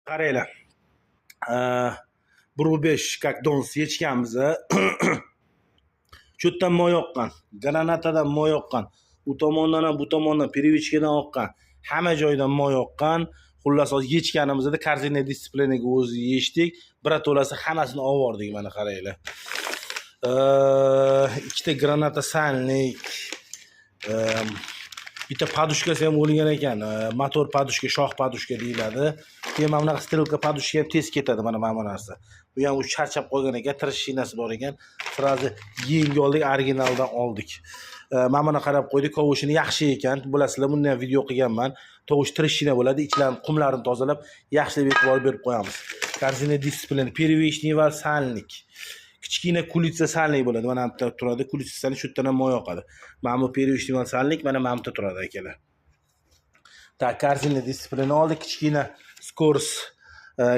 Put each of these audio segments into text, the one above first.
Qaranglar. 1.5 как dons yechganmiz. Shu yerdan moy oqqan, granatadan moy oqqan, u tomondan ham bu tomondan perivichkadan oqqan, hamma joydan moy oqqan. Xullas hozir yechganimizda korзина disiplinaga o'zi yechdik. Birato'lasi hammasini olib bordik, mana qaranglar. Ikkita granata salnik, bitta podushkasi ham o'lgan ekan. Motor podushka, shoh podushka deyiladi. Keyin mana bunaqa strelka podushka ham tez ketadi, mana bu narsa. Bu ham u charchab qolgan ekan, tirish shinasi bor ekan. Sirazi yangi oldik, originaldan oldik. Mana buni qarab qo'ydik, tovushini yaxshi ekan. Bilasizlar, bundan ham video qilganman. Tovush tirish shina bo'ladi, ichlarni qumlarini tozalab, yaxshilab e'tibor berib qo'yamiz. korзина disiplin, перевечный va salnik. Kichkina kulitsa salnik bo'ladi. Mana bu yerda turadi, kulitsa salnik shu yerdan ham moy oqadi. Mana bu перевечный va salnik mana bu yerda turadi akalar. Tak, korзина disiplini oldik, kichkina skors,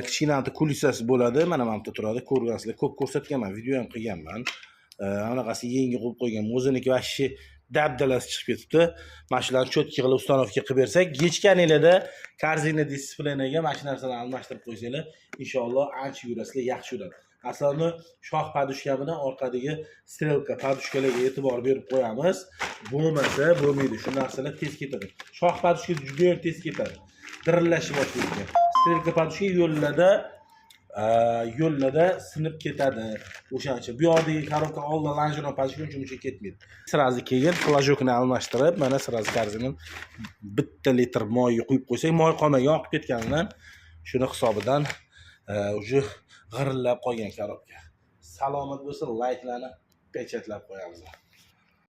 kichkina kulitsasi bo'ladi. Mana bu yerda turadi, ko'rgansizlar. Ko'p ko'rsatganman, video ham qilganman. Anaqasi yangi qo'yib qo'ygan. O'ziniki vashshi dabdalasi chiqib ketibdi. Mana shularni cho'tki qilib ustanovka qilib bersak, yechganinglarda korзина disipliniga mana shu narsalarni almashtirib qo'ysanglar, inshaalloh ancha yurasizlar, yaxshi yuradi. Aslida shoh podushka bilan orqadagi strelka podushkalarga e'tibor berib qo'yamiz. Bo'lmasa bo'lmaydi. Shu narsalar tez ketadi. Shoh podushka juda ham tez ketadi. Dirillashib boshlaydi. Strelka podushka yo'llarda sinib ketadi. O'shancha bu yoqdagi korobka oldi lanjero podushka uncha ketmaydi. Sirazi keyin flajokni almashtirib, mana sirazi korзина 1 litr moy quyib qo'ysak, moy qolmagan, oqib ketganidan shuni hisobidan уже g'irillab qolgan korobka. Salomat bo'lsin, layklarni pechatlab qo'yamiz.